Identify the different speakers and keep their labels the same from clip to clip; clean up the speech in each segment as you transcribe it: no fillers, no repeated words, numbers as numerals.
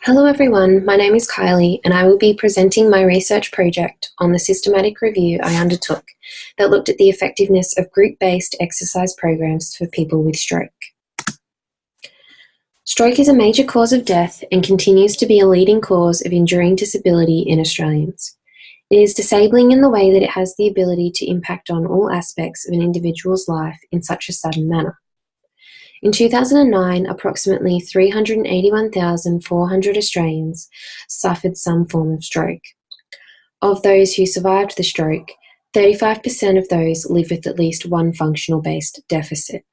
Speaker 1: Hello everyone, my name is Kylie and I will be presenting my research project on the systematic review I undertook that looked at the effectiveness of group-based exercise programs for people with stroke. Stroke is a major cause of death and continues to be a leading cause of enduring disability in Australians. It is disabling in the way that it has the ability to impact on all aspects of an individual's life in such a sudden manner. In 2009, approximately 381,400 Australians suffered some form of stroke. Of those who survived the stroke, 35% of those live with at least one functional-based deficit.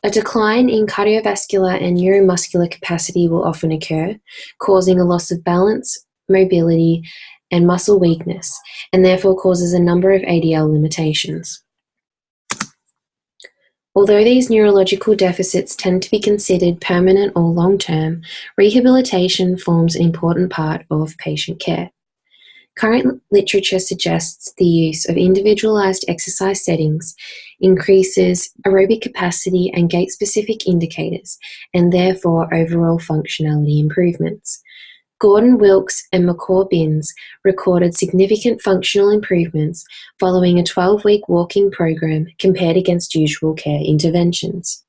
Speaker 1: A decline in cardiovascular and neuromuscular capacity will often occur, causing a loss of balance, mobility, and muscle weakness, and therefore causes a number of ADL limitations. Although these neurological deficits tend to be considered permanent or long-term, rehabilitation forms an important part of patient care. Current literature suggests the use of individualized exercise settings increases aerobic capacity and gait-specific indicators, and therefore overall functionality improvements. Gordon Wilkes and McCaw-Binns recorded significant functional improvements following a 12-week walking program compared against usual care interventions.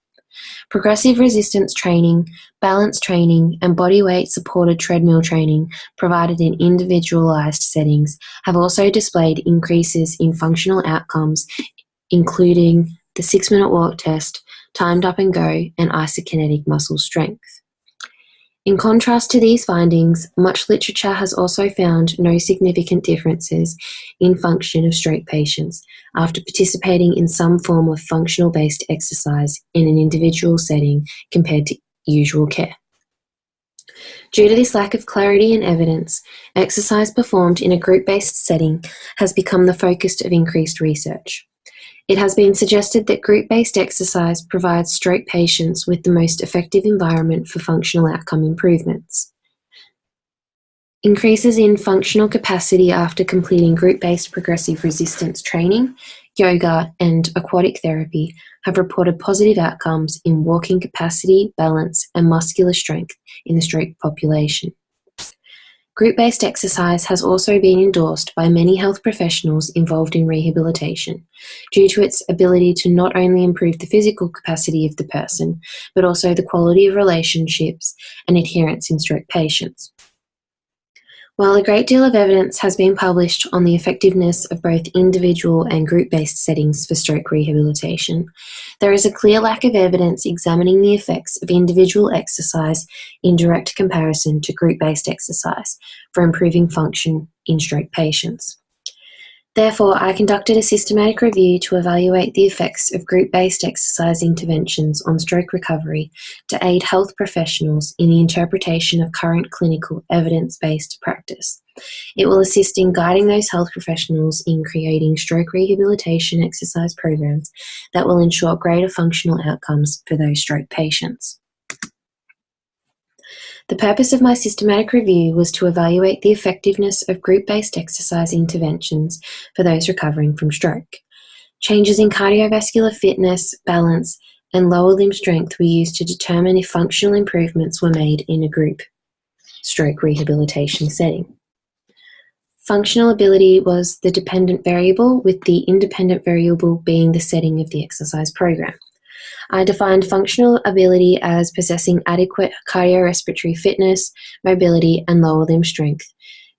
Speaker 1: Progressive resistance training, balance training, and bodyweight supported treadmill training provided in individualized settings have also displayed increases in functional outcomes, including the 6-minute walk test, timed up and go, and isokinetic muscle strength. In contrast to these findings, much literature has also found no significant differences in function of stroke patients after participating in some form of functional-based exercise in an individual setting compared to usual care. Due to this lack of clarity and evidence, exercise performed in a group-based setting has become the focus of increased research. It has been suggested that group-based exercise provides stroke patients with the most effective environment for functional outcome improvements. Increases in functional capacity after completing group-based progressive resistance training, yoga, and aquatic therapy have reported positive outcomes in walking capacity, balance, and muscular strength in the stroke population. Group-based exercise has also been endorsed by many health professionals involved in rehabilitation due to its ability to not only improve the physical capacity of the person, but also the quality of relationships and adherence in stroke patients. While a great deal of evidence has been published on the effectiveness of both individual and group-based settings for stroke rehabilitation, there is a clear lack of evidence examining the effects of individual exercise in direct comparison to group-based exercise for improving function in stroke patients. Therefore, I conducted a systematic review to evaluate the effects of group-based exercise interventions on stroke recovery to aid health professionals in the interpretation of current clinical evidence-based practice. It will assist in guiding those health professionals in creating stroke rehabilitation exercise programs that will ensure greater functional outcomes for those stroke patients. The purpose of my systematic review was to evaluate the effectiveness of group-based exercise interventions for those recovering from stroke. Changes in cardiovascular fitness, balance, and lower limb strength were used to determine if functional improvements were made in a group stroke rehabilitation setting. Functional ability was the dependent variable, with the independent variable being the setting of the exercise program. I defined functional ability as possessing adequate cardiorespiratory fitness, mobility, and lower limb strength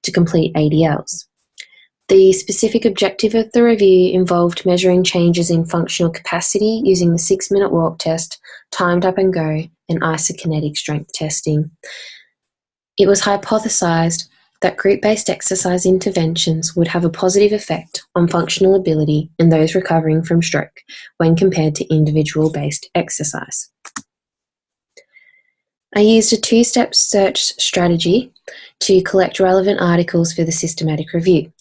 Speaker 1: to complete ADLs. The specific objective of the review involved measuring changes in functional capacity using the 6-minute walk test, timed up and go, and isokinetic strength testing. It was hypothesized that group-based exercise interventions would have a positive effect on functional ability in those recovering from stroke when compared to individual-based exercise. I used a 2-step search strategy to collect relevant articles for the systematic review.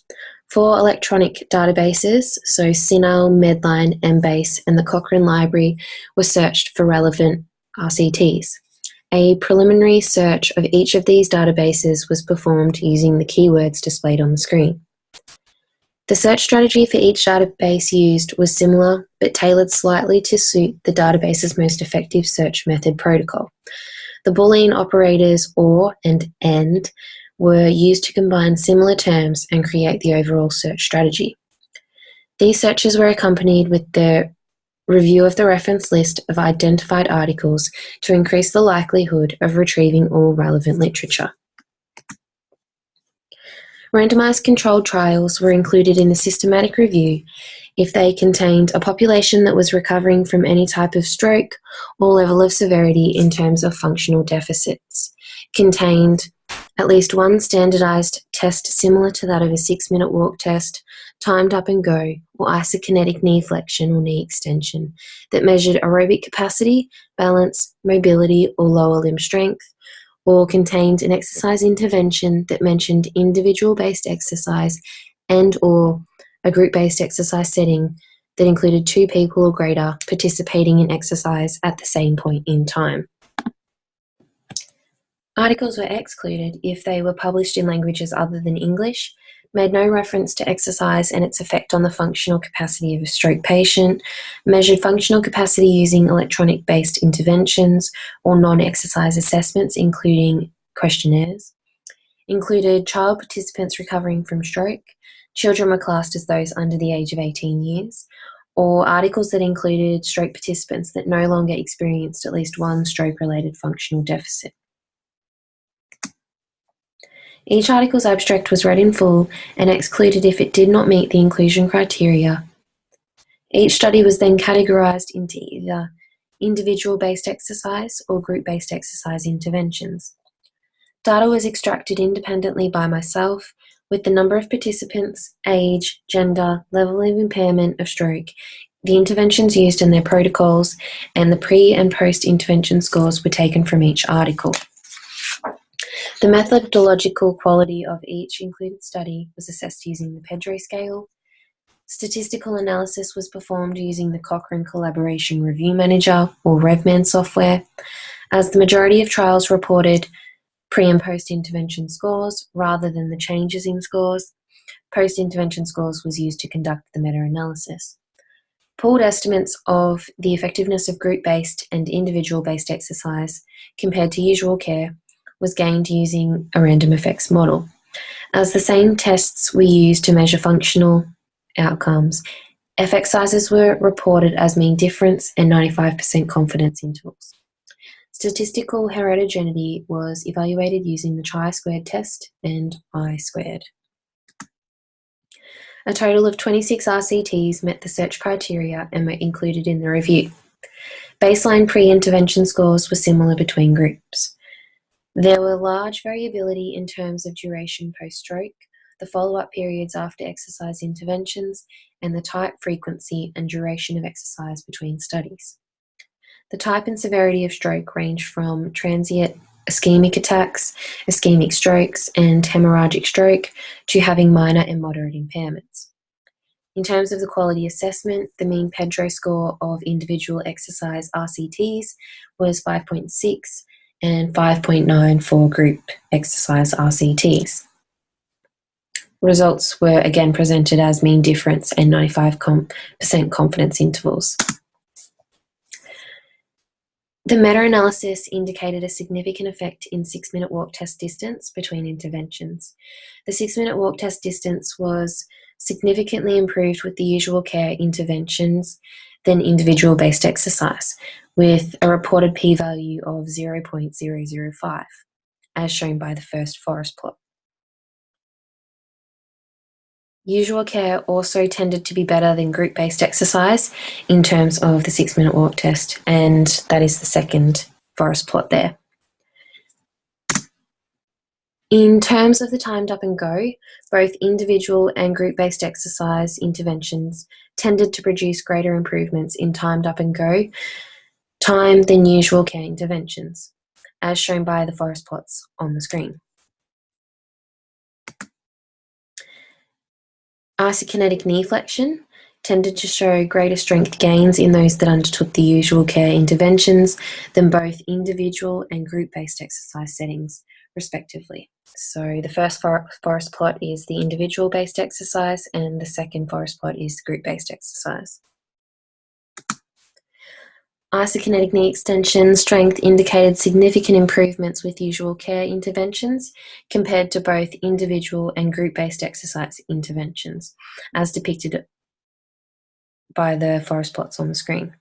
Speaker 1: 4 electronic databases, so CINAHL, Medline, Embase, and the Cochrane Library, were searched for relevant RCTs. A preliminary search of each of these databases was performed using the keywords displayed on the screen. The search strategy for each database used was similar, but tailored slightly to suit the database's most effective search method protocol. The Boolean operators or and were used to combine similar terms and create the overall search strategy. These searches were accompanied with the review of the reference list of identified articles to increase the likelihood of retrieving all relevant literature. Randomized controlled trials were included in the systematic review if they contained a population that was recovering from any type of stroke or level of severity in terms of functional deficits, contained at least one standardized test similar to that of a 6-minute walk test, timed up and go, or isokinetic knee flexion or knee extension that measured aerobic capacity, balance, mobility, or lower limb strength, or contained an exercise intervention that mentioned individual-based exercise and or a group-based exercise setting that included 2 people or greater participating in exercise at the same point in time. Articles were excluded if they were published in languages other than English, made no reference to exercise and its effect on the functional capacity of a stroke patient, measured functional capacity using electronic-based interventions or non-exercise assessments, including questionnaires, included child participants recovering from stroke, children were classed as those under the age of 18 years, or articles that included stroke participants that no longer experienced at least one stroke-related functional deficit. Each article's abstract was read in full and excluded if it did not meet the inclusion criteria. Each study was then categorised into either individual-based exercise or group-based exercise interventions. Data was extracted independently by myself with the number of participants, age, gender, level of impairment of stroke, the interventions used and their protocols, and the pre- and post-intervention scores were taken from each article. The methodological quality of each included study was assessed using the Pedro scale. Statistical analysis was performed using the Cochrane Collaboration Review Manager, or RevMan software, as the majority of trials reported pre- and post-intervention scores rather than the changes in scores. Post-intervention scores was used to conduct the meta-analysis. Pooled estimates of the effectiveness of group-based and individual-based exercise compared to usual care was gained using a random effects model. As the same tests were used to measure functional outcomes, effect sizes were reported as mean difference and 95% confidence intervals. Statistical heterogeneity was evaluated using the chi-squared test and I-squared. A total of 26 RCTs met the search criteria and were included in the review. Baseline pre-intervention scores were similar between groups. There were large variability in terms of duration post-stroke, the follow-up periods after exercise interventions, and the type, frequency, and duration of exercise between studies. The type and severity of stroke ranged from transient ischemic attacks, ischemic strokes, and hemorrhagic stroke to having minor and moderate impairments. In terms of the quality assessment, the mean Pedro score of individual exercise RCTs was 5.6 and 5.9 for group exercise RCTs. Results were again presented as mean difference and 95% confidence intervals. The meta-analysis indicated a significant effect in 6-minute walk test distance between interventions. The 6-minute walk test distance was significantly improved with the usual care interventions than individual-based exercise, with a reported p-value of 0.005, as shown by the first forest plot. Usual care also tended to be better than group-based exercise in terms of the 6-minute walk test, and that is the second forest plot there. In terms of the timed up and go, both individual and group-based exercise interventions tended to produce greater improvements in timed up and go time than usual care interventions, as shown by the forest plots on the screen. Isokinetic knee flexion tended to show greater strength gains in those that undertook the usual care interventions than both individual and group-based exercise settings, respectively. So the first forest plot is the individual-based exercise and the second forest plot is the group-based exercise. Isokinetic knee extension strength indicated significant improvements with usual care interventions compared to both individual and group-based exercise interventions, as depicted by the forest plots on the screen.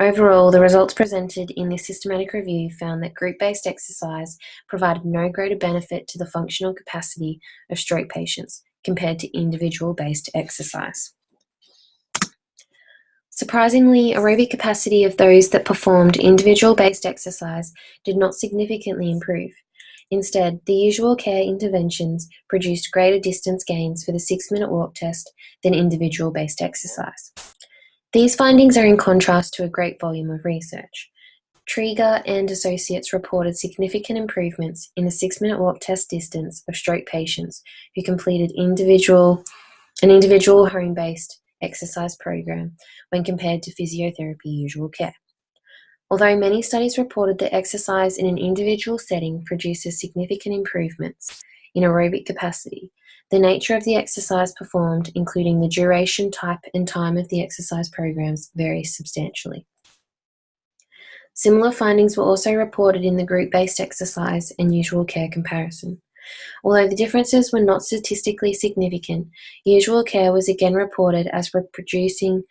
Speaker 1: Overall, the results presented in this systematic review found that group-based exercise provided no greater benefit to the functional capacity of stroke patients compared to individual-based exercise. Surprisingly, aerobic capacity of those that performed individual-based exercise did not significantly improve. Instead, the usual care interventions produced greater distance gains for the 6-minute walk test than individual-based exercise. These findings are in contrast to a great volume of research. Trieger and associates reported significant improvements in the 6-minute walk test distance of stroke patients who completed an individual home-based exercise program when compared to physiotherapy usual care. Although many studies reported that exercise in an individual setting produces significant improvements in aerobic capacity, the nature of the exercise performed, including the duration, type, and time of the exercise programs, varies substantially. Similar findings were also reported in the group-based exercise and usual care comparison. Although the differences were not statistically significant, usual care was again reported as producing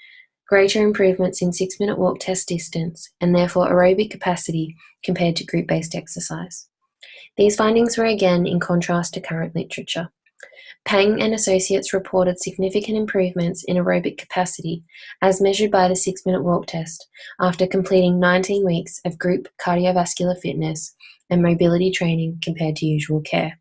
Speaker 1: greater improvements in 6-minute walk test distance and therefore aerobic capacity compared to group-based exercise. These findings were again in contrast to current literature. Pang and associates reported significant improvements in aerobic capacity as measured by the 6-minute walk test after completing 19 weeks of group cardiovascular fitness and mobility training compared to usual care.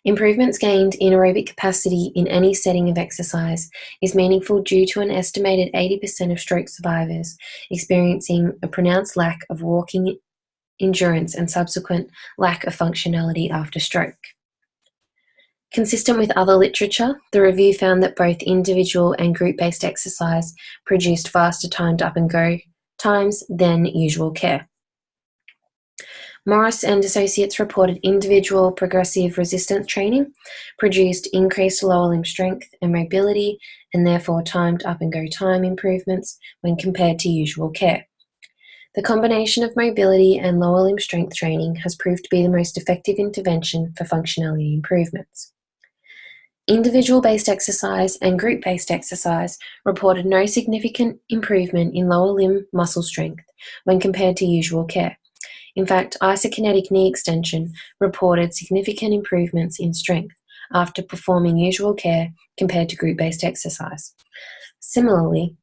Speaker 1: Improvements gained in aerobic capacity in any setting of exercise is meaningful due to an estimated 80% of stroke survivors experiencing a pronounced lack of walking endurance and subsequent lack of functionality after stroke. Consistent with other literature, the review found that both individual and group-based exercise produced faster timed up and go times than usual care. Morris and associates reported individual progressive resistance training produced increased lower limb strength and mobility and therefore timed up and go time improvements when compared to usual care. The combination of mobility and lower limb strength training has proved to be the most effective intervention for functionality improvements. Individual-based exercise and group-based exercise reported no significant improvement in lower limb muscle strength when compared to usual care. In fact, isokinetic knee extension reported significant improvements in strength after performing usual care compared to group-based exercise. Similarly,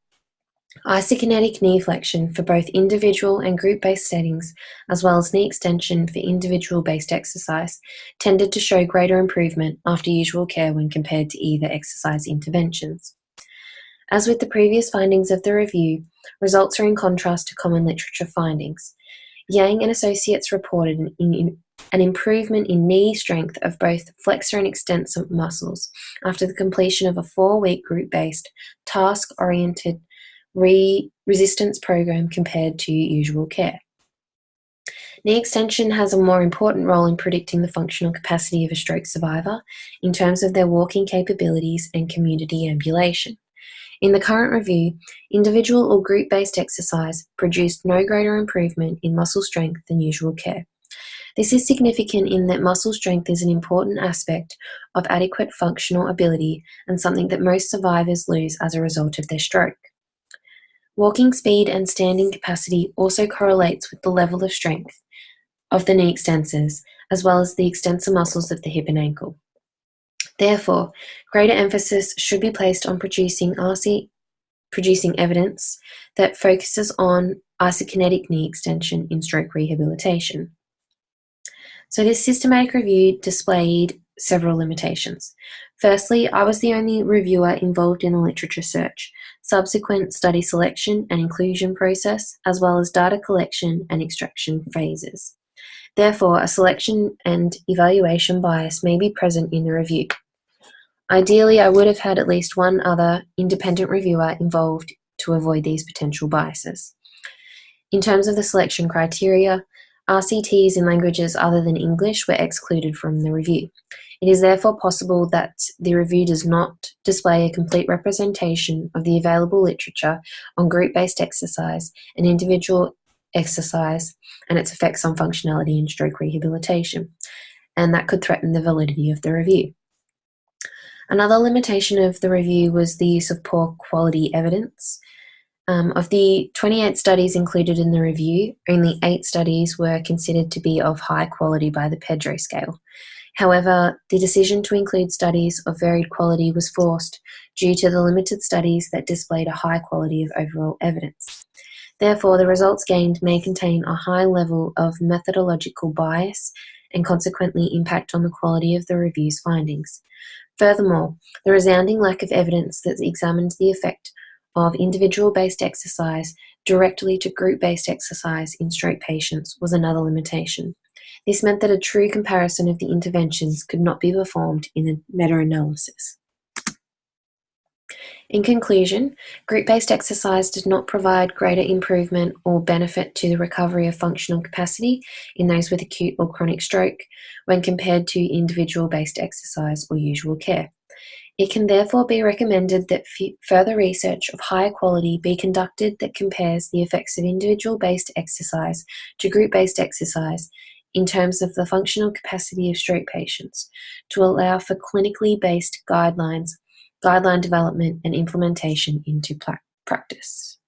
Speaker 1: isokinetic knee flexion for both individual and group-based settings, as well as knee extension for individual-based exercise, tended to show greater improvement after usual care when compared to either exercise interventions. As with the previous findings of the review, results are in contrast to common literature findings. Yang and associates reported an improvement in knee strength of both flexor and extensor muscles after the completion of a 4-week group-based, task-oriented resistance program compared to usual care. Knee extension has a more important role in predicting the functional capacity of a stroke survivor in terms of their walking capabilities and community ambulation. In the current review, individual or group-based exercise produced no greater improvement in muscle strength than usual care. This is significant in that muscle strength is an important aspect of adequate functional ability and something that most survivors lose as a result of their stroke. Walking speed and standing capacity also correlates with the level of strength of the knee extensors, as well as the extensor muscles of the hip and ankle. Therefore, greater emphasis should be placed on producing evidence that focuses on isokinetic knee extension in stroke rehabilitation. So this systematic review displayed several limitations. Firstly, I was the only reviewer involved in the literature search, subsequent study selection and inclusion process, as well as data collection and extraction phases. Therefore, a selection and evaluation bias may be present in the review. Ideally, I would have had at least one other independent reviewer involved to avoid these potential biases. In terms of the selection criteria, RCTs in languages other than English were excluded from the review. It is therefore possible that the review does not display a complete representation of the available literature on group-based exercise and individual exercise and its effects on functionality in stroke rehabilitation, and that could threaten the validity of the review. Another limitation of the review was the use of poor quality evidence. Of the 28 studies included in the review, only 8 studies were considered to be of high quality by the Pedro scale. However, the decision to include studies of varied quality was forced due to the limited studies that displayed a high quality of overall evidence. Therefore, the results gained may contain a high level of methodological bias and consequently impact on the quality of the review's findings. Furthermore, the resounding lack of evidence that examined the effect of individual-based exercise directly to group-based exercise in stroke patients was another limitation. This meant that a true comparison of the interventions could not be performed in a meta-analysis. In conclusion, group-based exercise did not provide greater improvement or benefit to the recovery of functional capacity in those with acute or chronic stroke when compared to individual-based exercise or usual care. It can therefore be recommended that further research of higher quality be conducted that compares the effects of individual-based exercise to group-based exercise in terms of the functional capacity of stroke patients to allow for clinically based guideline development and implementation into practice.